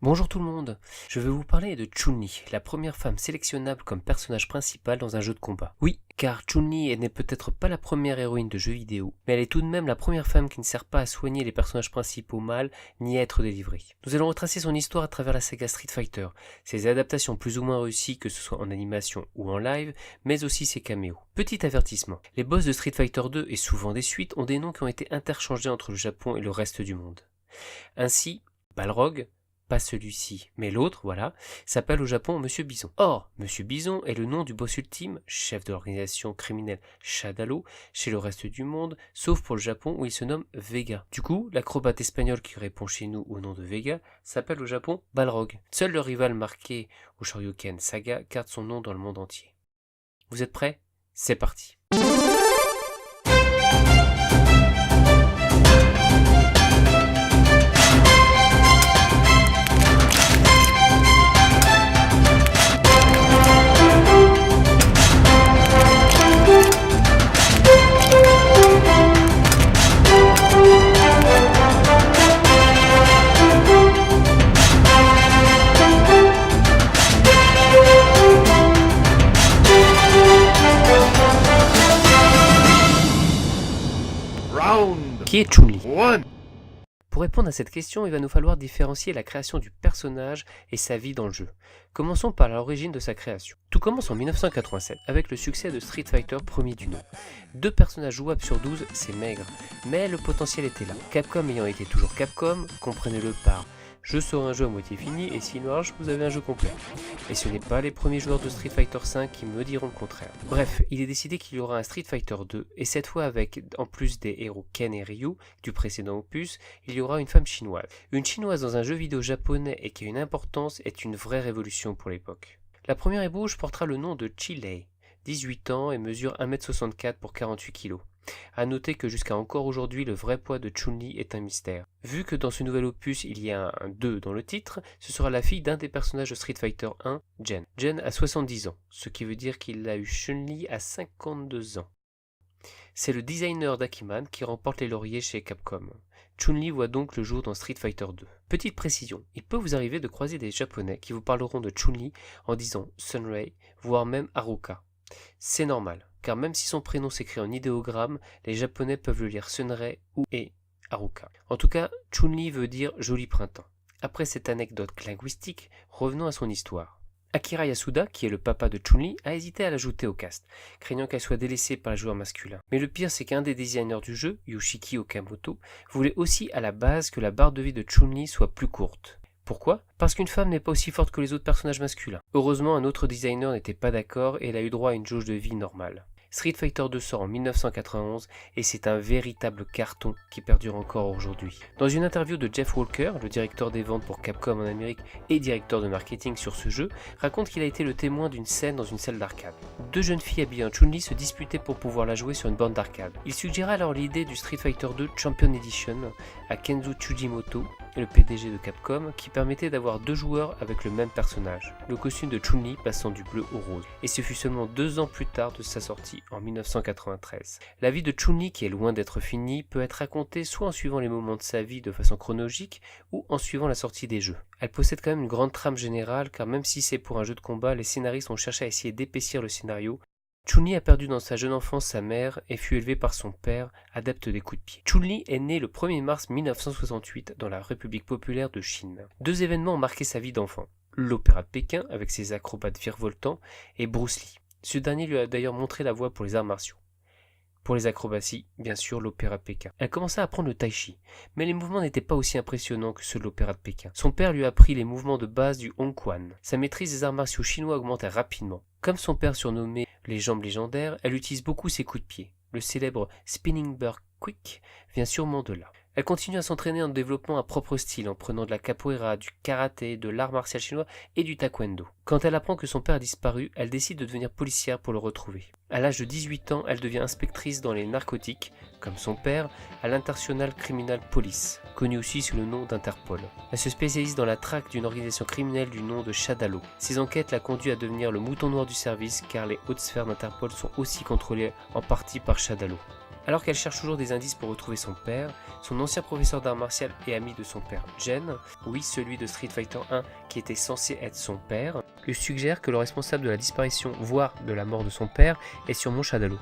Bonjour tout le monde, je vais vous parler de Chun-Li, la première femme sélectionnable comme personnage principal dans un jeu de combat. Oui, car Chun-Li n'est peut-être pas la première héroïne de jeu vidéo, mais elle est tout de même la première femme qui ne sert pas à soigner les personnages principaux mâles, ni à être délivrée. Nous allons retracer son histoire à travers la saga Street Fighter, ses adaptations plus ou moins réussies que ce soit en animation ou en live, mais aussi ses caméos. Petit avertissement, les boss de Street Fighter 2 et souvent des suites ont des noms qui ont été interchangés entre le Japon et le reste du monde. Ainsi, Balrog, pas celui-ci, mais l'autre, voilà, s'appelle au Japon Monsieur Bison. Or, Monsieur Bison est le nom du boss ultime, chef de l'organisation criminelle Shadalo, chez le reste du monde, sauf pour le Japon où il se nomme Vega. Du coup, l'acrobate espagnol qui répond chez nous au nom de Vega s'appelle au Japon Balrog. Seul le rival marqué au Shoryuken Saga garde son nom dans le monde entier. Vous êtes prêts ? C'est parti. Qui est Chun-Li ? Pour répondre à cette question, il va nous falloir différencier la création du personnage et sa vie dans le jeu. Commençons par l'origine de sa création. Tout commence en 1987 avec le succès de Street Fighter premier du nom. 2 personnages jouables sur 12, c'est maigre, mais le potentiel était là. Capcom ayant été toujours Capcom, comprenez-le par je sors un jeu à moitié fini et s'il marche, vous avez un jeu complet. Et ce n'est pas les premiers joueurs de Street Fighter V qui me diront le contraire. Bref, il est décidé qu'il y aura un Street Fighter 2 et cette fois avec, en plus des héros Ken et Ryu du précédent opus, il y aura une femme chinoise. Une chinoise dans un jeu vidéo japonais et qui a une importance est une vraie révolution pour l'époque. La première ébauche portera le nom de Chi-Lei, 18 ans et mesure 1m64 pour 48 kg. A noter que jusqu'à encore aujourd'hui, le vrai poids de Chun-Li est un mystère. Vu que dans ce nouvel opus, il y a un 2 dans le titre, ce sera la fille d'un des personnages de Street Fighter 1, Jen. Jen a 70 ans, ce qui veut dire qu'il a eu Chun-Li à 52 ans. C'est le designer d'Akiman qui remporte les lauriers chez Capcom. Chun-Li voit donc le jour dans Street Fighter 2. Petite précision, il peut vous arriver de croiser des japonais qui vous parleront de Chun-Li en disant Sunray, voire même Haruka. C'est normal, car même si son prénom s'écrit en idéogramme, les japonais peuvent le lire Sunray ou Haruka. En tout cas, Chun-Li veut dire joli printemps. Après cette anecdote linguistique, revenons à son histoire. Akira Yasuda, qui est le papa de Chun-Li, a hésité à l'ajouter au cast, craignant qu'elle soit délaissée par les joueurs masculins. Mais le pire, c'est qu'un des designers du jeu, Yoshiki Okamoto, voulait aussi à la base que la barre de vie de Chun-Li soit plus courte. Pourquoi ? Parce qu'une femme n'est pas aussi forte que les autres personnages masculins. Heureusement, un autre designer n'était pas d'accord et elle a eu droit à une jauge de vie normale. Street Fighter 2 sort en 1991 et c'est un véritable carton qui perdure encore aujourd'hui. Dans une interview de Jeff Walker, le directeur des ventes pour Capcom en Amérique et directeur de marketing sur ce jeu, raconte qu'il a été le témoin d'une scène dans une salle d'arcade. 2 jeunes filles habillées en Chun-Li se disputaient pour pouvoir la jouer sur une borne d'arcade. Il suggéra alors l'idée du Street Fighter 2 Champion Edition à Kenzo Tsujimoto, le PDG de Capcom, qui permettait d'avoir 2 joueurs avec le même personnage, le costume de Chun-Li passant du bleu au rose. Et ce fut seulement 2 ans plus tard de sa sortie, en 1993. La vie de Chun-Li, qui est loin d'être finie, peut être racontée soit en suivant les moments de sa vie de façon chronologique, ou en suivant la sortie des jeux. Elle possède quand même une grande trame générale, car même si c'est pour un jeu de combat, les scénaristes ont cherché à essayer d'épaissir le scénario. Chun-Li a perdu dans sa jeune enfance sa mère et fut élevé par son père, adepte des coups de pied. Chun-Li est né le 1er mars 1968 dans la République populaire de Chine. 2 événements ont marqué sa vie d'enfant. L'Opéra de Pékin avec ses acrobates virevoltants et Bruce Lee. Ce dernier lui a d'ailleurs montré la voie pour les arts martiaux. Pour les acrobaties, bien sûr, l'Opéra de Pékin. Elle commença à apprendre le tai chi, mais les mouvements n'étaient pas aussi impressionnants que ceux de l'Opéra de Pékin. Son père lui a appris les mouvements de base du Hong Quan. Sa maîtrise des arts martiaux chinois augmentait rapidement. Comme son père surnommé les jambes légendaires, elle utilise beaucoup ses coups de pied. Le célèbre Spinning Bird Quick vient sûrement de là. Elle continue à s'entraîner en développant un propre style, en prenant de la capoeira, du karaté, de l'art martial chinois et du taekwondo. Quand elle apprend que son père a disparu, elle décide de devenir policière pour le retrouver. À l'âge de 18 ans, elle devient inspectrice dans les narcotiques, comme son père, à l'International Criminal Police, connu aussi sous le nom d'Interpol. Elle se spécialise dans la traque d'une organisation criminelle du nom de Shadalo. Ses enquêtes la conduisent à devenir le mouton noir du service, car les hautes sphères d'Interpol sont aussi contrôlées en partie par Shadalo. Alors qu'elle cherche toujours des indices pour retrouver son père, son ancien professeur d'art martial et ami de son père, Jen, oui celui de Street Fighter 1 qui était censé être son père, lui suggère que le responsable de la disparition, voire de la mort de son père, est sur Mont Shadaloo.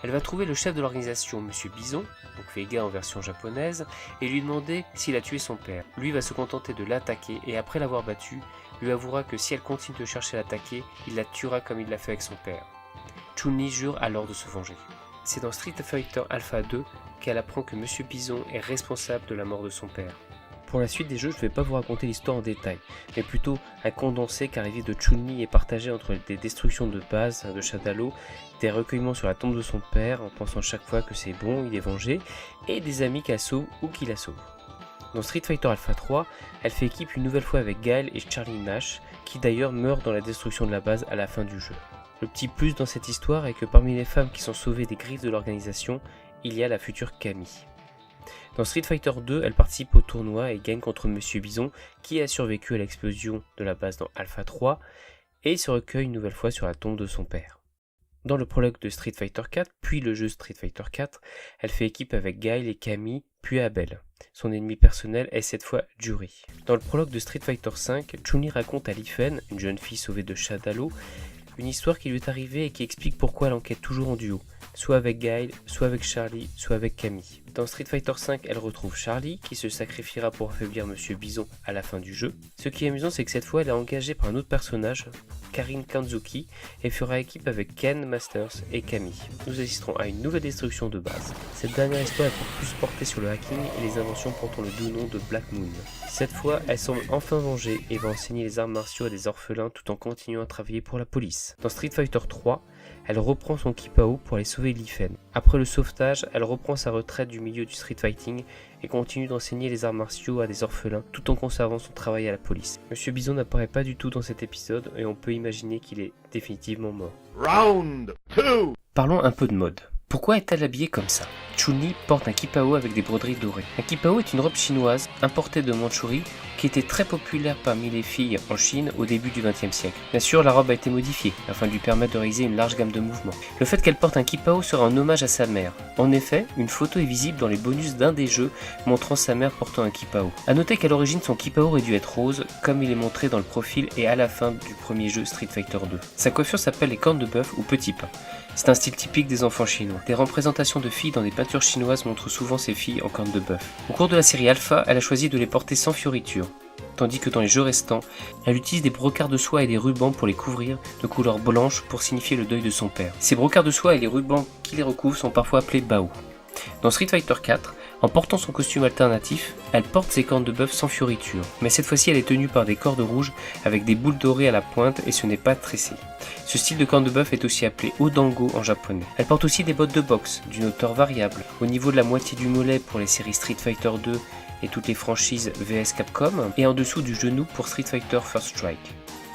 Elle va trouver le chef de l'organisation, Monsieur Bison, donc Vega en version japonaise, et lui demander s'il a tué son père. Lui va se contenter de l'attaquer et après l'avoir battu, lui avouera que si elle continue de chercher à l'attaquer, il la tuera comme il l'a fait avec son père. Chun-Li jure alors de se venger. C'est dans Street Fighter Alpha 2 qu'elle apprend que Monsieur Bison est responsable de la mort de son père. Pour la suite des jeux, je ne vais pas vous raconter l'histoire en détail, mais plutôt un condensé car la vie de Chun-Li est partagée entre des destructions de bases de Shadaloo, des recueillements sur la tombe de son père en pensant chaque fois que c'est bon, il est vengé, et des amis qu'elle sauve ou qui la sauvent. Dans Street Fighter Alpha 3, elle fait équipe une nouvelle fois avec Guile et Charlie Nash, qui d'ailleurs meurt dans la destruction de la base à la fin du jeu. Le petit plus dans cette histoire est que parmi les femmes qui sont sauvées des griffes de l'organisation, il y a la future Camille. Dans Street Fighter 2, elle participe au tournoi et gagne contre Monsieur Bison qui a survécu à l'explosion de la base dans Alpha 3 et se recueille une nouvelle fois sur la tombe de son père. Dans le prologue de Street Fighter 4, puis le jeu Street Fighter 4, elle fait équipe avec Guile et Camille, puis Abel. Son ennemi personnel est cette fois Juri. Dans le prologue de Street Fighter 5, Chun-Li raconte à Li Fen, une jeune fille sauvée de Shadaloo, une histoire qui lui est arrivée et qui explique pourquoi elle enquête toujours en duo, soit avec Guile, soit avec Charlie, soit avec Camille. Dans Street Fighter V, elle retrouve Charlie, qui se sacrifiera pour affaiblir Monsieur Bison à la fin du jeu. Ce qui est amusant, c'est que cette fois, elle est engagée par un autre personnage, Karin Kanzuki, et fera équipe avec Ken Masters et Camille. Nous assisterons à une nouvelle destruction de base. Cette dernière histoire est pour plus portée sur le hacking et les inventions portant le doux nom de Black Moon. Cette fois, elle semble enfin vengée et va enseigner les arts martiaux à des orphelins tout en continuant à travailler pour la police. Dans Street Fighter 3, elle reprend son Kipao pour aller sauver Li Fen. Après le sauvetage, elle reprend sa retraite du milieu du street fighting et continue d'enseigner les arts martiaux à des orphelins tout en conservant son travail à la police. Monsieur Bison n'apparaît pas du tout dans cet épisode et on peut imaginer qu'il est définitivement mort. Round 2. Parlons un peu de mode. Pourquoi est-elle habillée comme ça? Chun-Li porte un kipao avec des broderies dorées. Un kipao est une robe chinoise importée de Mandchourie qui était très populaire parmi les filles en Chine au début du XXe siècle. Bien sûr, la robe a été modifiée afin de lui permettre de réaliser une large gamme de mouvements. Le fait qu'elle porte un kipao sera un hommage à sa mère. En effet, une photo est visible dans les bonus d'un des jeux montrant sa mère portant un kipao. A noter qu'à l'origine son kipao aurait dû être rose comme il est montré dans le profil et à la fin du premier jeu Street Fighter 2. Sa coiffure s'appelle les cornes de bœuf ou petit pain. C'est un style typique des enfants chinois. Des représentations de filles dans des peintures chinoises montrent souvent ces filles en cornes de bœuf. Au cours de la série Alpha, elle a choisi de les porter sans fioriture, tandis que dans les jeux restants, elle utilise des brocarts de soie et des rubans pour les couvrir de couleur blanche pour signifier le deuil de son père. Ces brocarts de soie et les rubans qui les recouvrent sont parfois appelés bao. Dans Street Fighter 4, en portant son costume alternatif, elle porte ses cornes de bœuf sans fioriture, mais cette fois-ci elle est tenue par des cordes rouges avec des boules dorées à la pointe et ce n'est pas tressé. Ce style de corne de bœuf est aussi appelé odango en japonais. Elle porte aussi des bottes de boxe d'une hauteur variable, au niveau de la moitié du mollet pour les séries Street Fighter 2 et toutes les franchises VS Capcom, et en dessous du genou pour Street Fighter First Strike.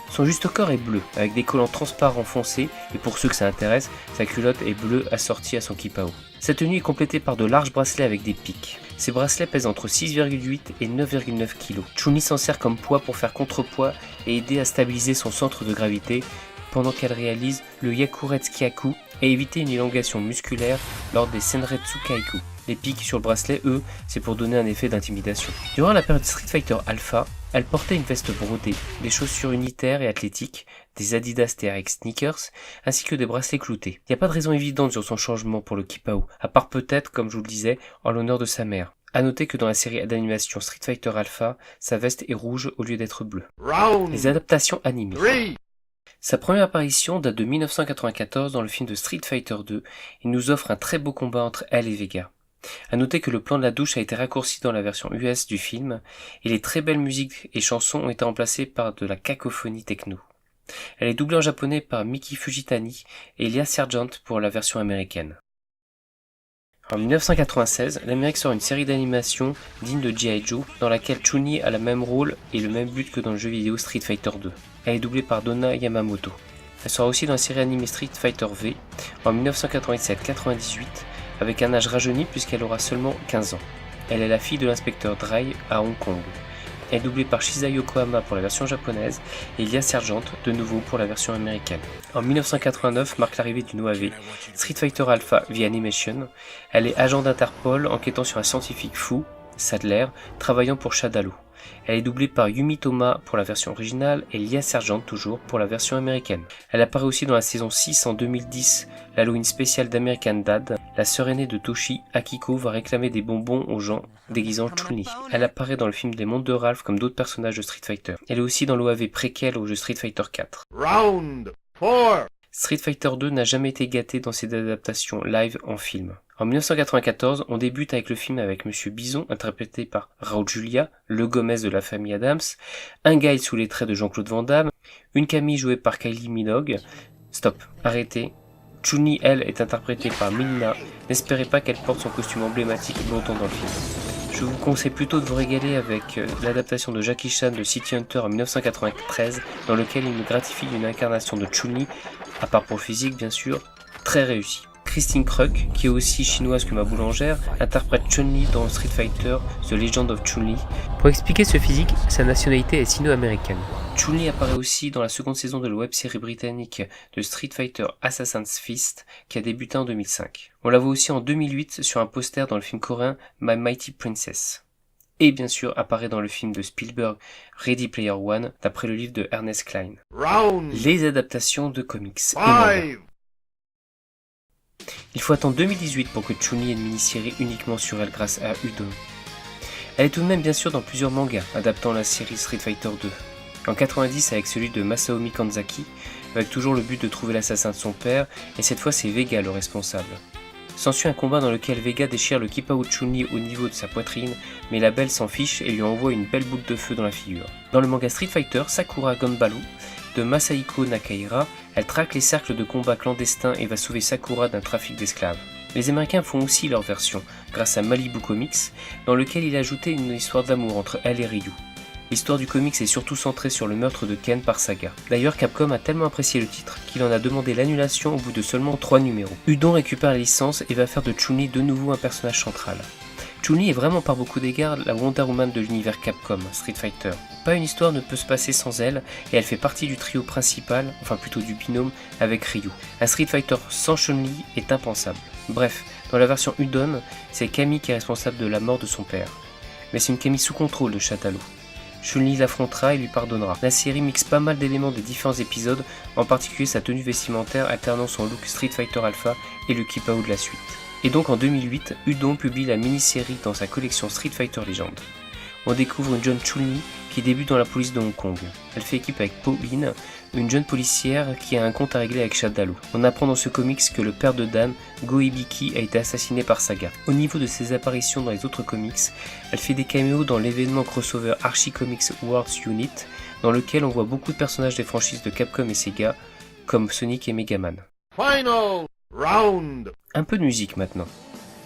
Son juste corps est bleu, avec des collants transparents foncés, et pour ceux que ça intéresse, sa culotte est bleue assortie à son kipao. Sa tenue est complétée par de larges bracelets avec des pics. Ces bracelets pèsent entre 6,8 et 9,9 kg. Chun-Li s'en sert comme poids pour faire contrepoids et aider à stabiliser son centre de gravité, pendant qu'elle réalise le Yakuretsukiaku et éviter une élongation musculaire lors des Senretsu Kaiku. Les pics sur le bracelet, eux, c'est pour donner un effet d'intimidation. Durant la période Street Fighter Alpha, elle portait une veste brodée, des chaussures unitaires et athlétiques, des Adidas TRX sneakers, ainsi que des bracelets cloutés. Il n'y a pas de raison évidente sur son changement pour le kipao, à part peut-être, comme je vous le disais, en l'honneur de sa mère. A noter que dans la série d'animation Street Fighter Alpha, sa veste est rouge au lieu d'être bleue. Les adaptations animées. Sa première apparition date de 1994 dans le film de Street Fighter 2 et nous offre un très beau combat entre elle et Vega. A noter que le plan de la douche a été raccourci dans la version US du film et les très belles musiques et chansons ont été remplacées par de la cacophonie techno. Elle est doublée en japonais par Miki Fujitani et Lia Sargent pour la version américaine. En 1996, l'Amérique sort une série d'animation digne de G.I. Joe dans laquelle Chun-Li a le même rôle et le même but que dans le jeu vidéo Street Fighter 2. Elle est doublée par Donna Yamamoto. Elle sort aussi dans la série animée Street Fighter V en 1997-98 avec un âge rajeuni puisqu'elle aura seulement 15 ans. Elle est la fille de l'inspecteur Drai à Hong Kong. est doublé par Shisa Yokohama pour la version japonaise et Lia Sergent de nouveau pour la version américaine. En 1989 marque l'arrivée d'une OAV, Street Fighter Alpha The Animation. Elle est agent d'Interpol enquêtant sur un scientifique fou, Sadler, travaillant pour Shadaloo. Elle est doublée par Yumi Toma pour la version originale et Lia Sergent toujours pour la version américaine. Elle apparaît aussi dans la saison 6 en 2010, l'Halloween spécial d'American Dad. La sœur aînée de Toshi, Akiko, va réclamer des bonbons aux gens déguisant Chun-Li. Elle apparaît dans le film des Mondes de Ralph comme d'autres personnages de Street Fighter. Elle est aussi dans l'OAV préquel au jeu Street Fighter 4. Round 4. Street Fighter 2 n'a jamais été gâté dans ses adaptations live en film. En 1994, on débute avec le film avec Monsieur Bison, interprété par Raul Julia, le Gomez de la famille Adams, un Guile sous les traits de Jean-Claude Van Damme, une Camille jouée par Kylie Minogue. Stop, arrêtez. Chun-Li, elle, est interprétée par Ming-Na. N'espérez pas qu'elle porte son costume emblématique longtemps dans le film. Je vous conseille plutôt de vous régaler avec l'adaptation de Jackie Chan de City Hunter en 1993, dans lequel il nous gratifie d'une incarnation de Chun-Li, à part pour le physique bien sûr, très réussie. Christine Kruk, qui est aussi chinoise que ma boulangère, interprète Chun-Li dans Street Fighter The Legend of Chun-Li. Pour expliquer ce physique, sa nationalité est sino-américaine. Chun-Li apparaît aussi dans la seconde saison de la web-série britannique de Street Fighter Assassin's Fist, qui a débuté en 2005. On la voit aussi en 2008 sur un poster dans le film coréen My Mighty Princess. Et bien sûr apparaît dans le film de Spielberg Ready Player One, d'après le livre de Ernest Cline. Les adaptations de comics et mangas. Il faut attendre 2018 pour que Chun-Li ait une mini-série uniquement sur elle grâce à Udon. Elle est tout de même bien sûr dans plusieurs mangas adaptant la série Street Fighter 2. En 90 avec celui de Masaomi Kanzaki, avec toujours le but de trouver l'assassin de son père, et cette fois c'est Vega le responsable. S'ensuit un combat dans lequel Vega déchire le kipao de Chun-Li au niveau de sa poitrine, mais la belle s'en fiche et lui envoie une belle boule de feu dans la figure. Dans le manga Street Fighter Sakura Gunbalu de Masahiko Nakahira, elle traque les cercles de combat clandestins et va sauver Sakura d'un trafic d'esclaves. Les Américains font aussi leur version, grâce à Malibu Comics, dans lequel il a ajouté une histoire d'amour entre elle et Ryu. L'histoire du comics est surtout centrée sur le meurtre de Ken par Saga. D'ailleurs, Capcom a tellement apprécié le titre qu'il en a demandé l'annulation au bout de seulement 3 numéros. Udon récupère la licence et va faire de Chun-Li de nouveau un personnage central. Chun-Li est vraiment par beaucoup d'égards la Wonder Woman de l'univers Capcom, Street Fighter. Pas une histoire ne peut se passer sans elle, et elle fait partie du trio principal, enfin plutôt du binôme, avec Ryu. Un Street Fighter sans Chun-Li est impensable. Bref, dans la version Udon, c'est Camille qui est responsable de la mort de son père. Mais c'est une Camille sous contrôle de Shadaloo. Chun-Li l'affrontera et lui pardonnera. La série mixe pas mal d'éléments des différents épisodes, en particulier sa tenue vestimentaire alternant son look Street Fighter Alpha et le kipao de la suite. Et donc en 2008, Udon publie la mini-série dans sa collection Street Fighter Legend. On découvre une jeune Chun-Li qui débute dans la police de Hong Kong. Elle fait équipe avec Pauline, une jeune policière qui a un compte à régler avec Shadaloo. On apprend dans ce comics que le père de Dan, Go Hibiki, a été assassiné par Saga. Au niveau de ses apparitions dans les autres comics, elle fait des caméos dans l'événement crossover Archie Comics Worlds Unit, dans lequel on voit beaucoup de personnages des franchises de Capcom et Sega, comme Sonic et Megaman. Final round. Un peu de musique maintenant.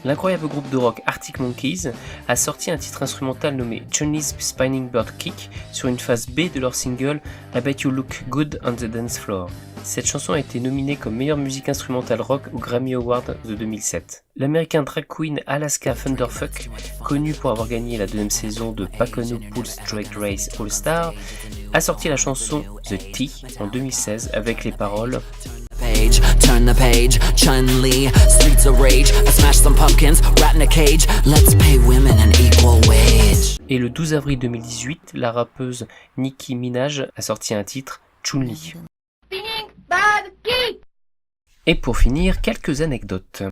L'incroyable groupe de rock Arctic Monkeys a sorti un titre instrumental nommé Chun-Li's Spinning Bird Kick sur une phase B de leur single I Bet You Look Good on the Dance Floor. Cette chanson a été nominée comme meilleure musique instrumentale rock au Grammy Award de 2007. L'américain drag queen Alaska Thunderfuck, connu pour avoir gagné la deuxième saison de Pocono Pulse Drag Race All Star, a sorti la chanson The Tea en 2016 avec les paroles Turn the page, Chun-Li, streets of rage, I smash some pumpkins, rat in a cage, let's pay women an equal wage. Et le 12 avril 2018, la rappeuse Nicki Minaj a sorti un titre, Chun-Li. Et pour finir, quelques anecdotes.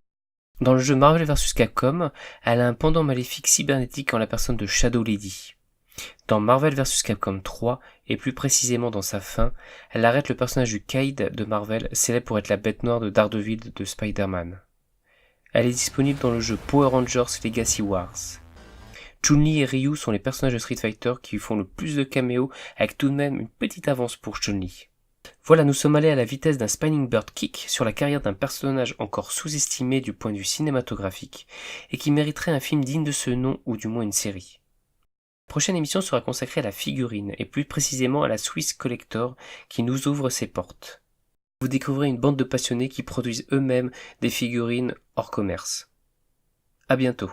Dans le jeu Marvel vs Capcom, elle a un pendant maléfique cybernétique en la personne de Shadow Lady. Dans Marvel vs Capcom 3, et plus précisément dans sa fin, elle arrête le personnage du Kaïd de Marvel, célèbre pour être la bête noire de Daredevil de Spider-Man. Elle est disponible dans le jeu Power Rangers Legacy Wars. Chun-Li et Ryu sont les personnages de Street Fighter qui font le plus de caméos, avec tout de même une petite avance pour Chun-Li. Voilà, nous sommes allés à la vitesse d'un Spinning Bird Kick sur la carrière d'un personnage encore sous-estimé du point de vue cinématographique, et qui mériterait un film digne de ce nom ou du moins une série. La prochaine émission sera consacrée à la figurine, et plus précisément à la Swiss Collector qui nous ouvre ses portes. Vous découvrirez une bande de passionnés qui produisent eux-mêmes des figurines hors commerce. À bientôt.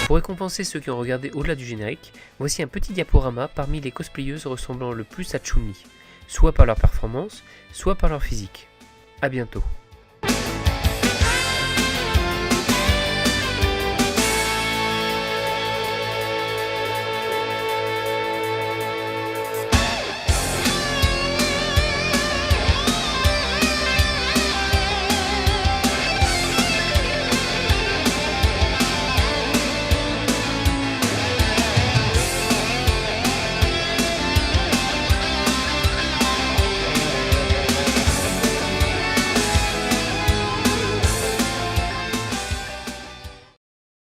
Pour récompenser ceux qui ont regardé au-delà du générique, voici un petit diaporama parmi les cosplayeuses ressemblant le plus à Chun-Li, soit par leur performance, soit par leur physique. A bientôt.